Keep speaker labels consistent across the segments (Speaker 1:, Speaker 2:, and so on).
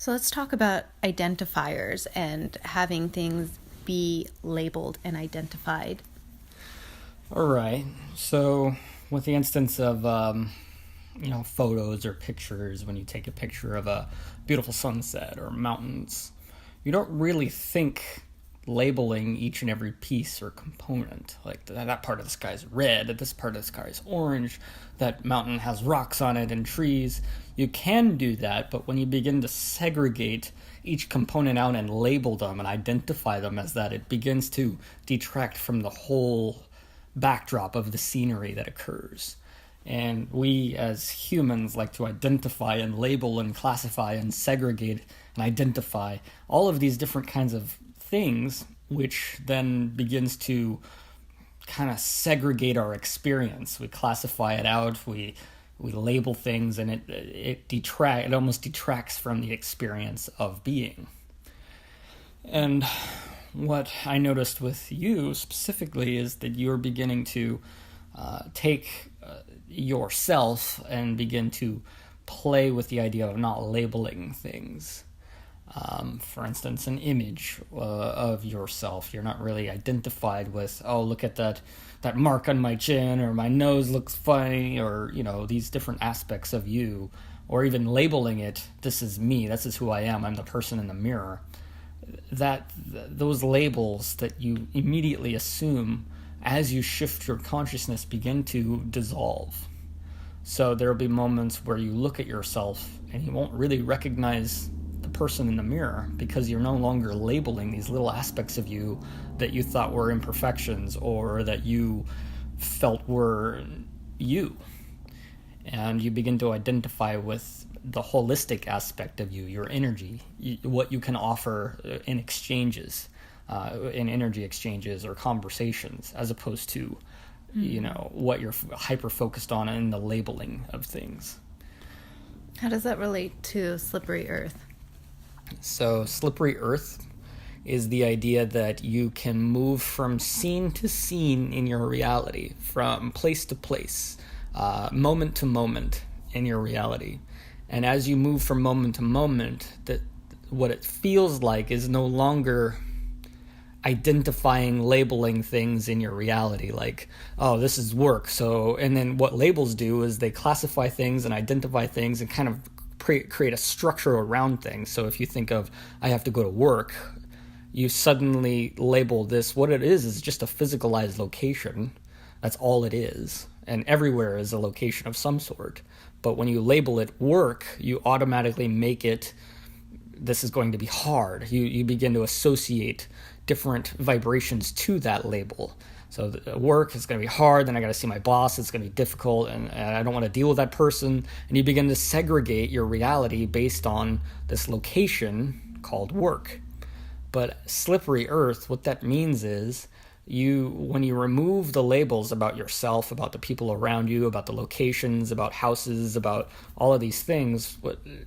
Speaker 1: So let's talk about identifiers and having things be labeled and identified.
Speaker 2: All right. So, with the instance of photos or pictures, when you take a picture of a beautiful sunset or mountains, you don't really think labeling each and every piece or component. Like that part of the sky is red, this part of the sky is orange, that mountain has rocks on it and trees. You can do that, but when you begin to segregate each component out and label them and identify them as that, it begins to detract from the whole backdrop of the scenery that occurs. And we as humans like to identify and label and classify and segregate and identify all of these different kinds of things, which then begins to kind of segregate our experience. We classify it out, we label things, and it almost detracts from the experience of being. And what I noticed with you specifically is that you're beginning to take yourself and begin to play with the idea of not labeling things. For instance, an image of yourself. You're not really identified with, oh, look at that mark on my chin, or my nose looks funny, or, these different aspects of you, or even labeling it, this is me, this is who I am, I'm the person in the mirror. Those labels that you immediately assume as you shift your consciousness begin to dissolve. So there will be moments where you look at yourself and you won't really recognize the person in the mirror because you're no longer labeling these little aspects of you that you thought were imperfections or that you felt were you. And you begin to identify with the holistic aspect of you, your energy, what you can offer in exchanges, in energy exchanges or conversations, as opposed to, what you're hyper-focused on in the labeling of things.
Speaker 1: How does that relate to slippery earth?
Speaker 2: So slippery earth is the idea that you can move from scene to scene in your reality, from place to place, moment to moment in your reality. And as you move from moment to moment, that what it feels like is no longer identifying, labeling things in your reality, like, oh, this is work. So, and then what labels do is they classify things and identify things and kind of create a structure around things. So if you think of, I have to go to work, you suddenly label this. What it is just a physicalized location. That's all it is. And everywhere is a location of some sort. But when you label it work, you automatically make it, this is going to be hard. You begin to associate different vibrations to that label. So the work is going to be hard, then I got to see my boss, it's going to be difficult, and I don't want to deal with that person. And you begin to segregate your reality based on this location called work. But slippery earth, what that means is, when you remove the labels about yourself, about the people around you, about the locations, about houses, about all of these things,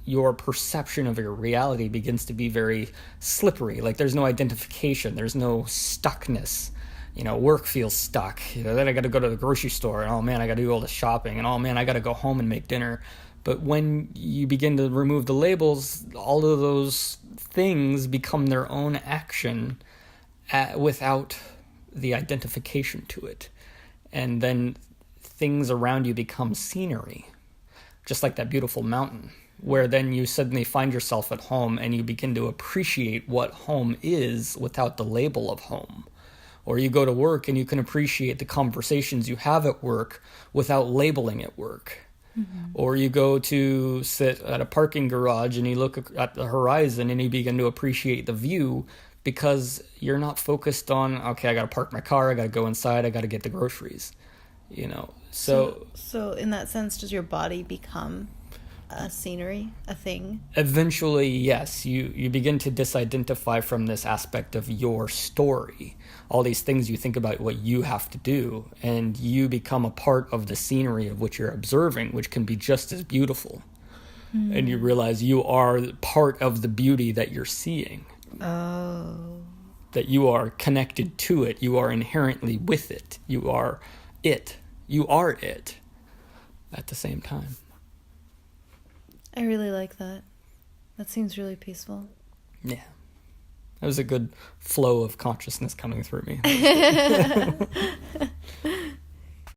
Speaker 2: your perception of your reality begins to be very slippery. Like there's no identification, there's no stuckness. Work feels stuck. Then I got to go to the grocery store, and oh man, I got to do all the shopping, and oh man, I got to go home and make dinner. But when you begin to remove the labels, all of those things become their own action without the identification to it. And then things around you become scenery, just like that beautiful mountain, where then you suddenly find yourself at home and you begin to appreciate what home is without the label of home. Or you go to work and you can appreciate the conversations you have at work without labeling it work. Mm-hmm. Or you go to sit at a parking garage and you look at the horizon and you begin to appreciate the view, because you're not focused on, okay, I got to park my car, I got to go inside, I got to get the groceries, So
Speaker 1: in that sense, does your body become a scenery, a thing?
Speaker 2: Eventually, yes. You begin to disidentify from this aspect of your story. All these things you think about what you have to do, and you become a part of the scenery of which you're observing, which can be just as beautiful. Mm. And you realize you are part of the beauty that you're seeing.
Speaker 1: Oh.
Speaker 2: That you are connected to it. You are inherently with it. You are it. You are it at the same time.
Speaker 1: I really like that. That seems really peaceful.
Speaker 2: Yeah. That was a good flow of consciousness coming through me.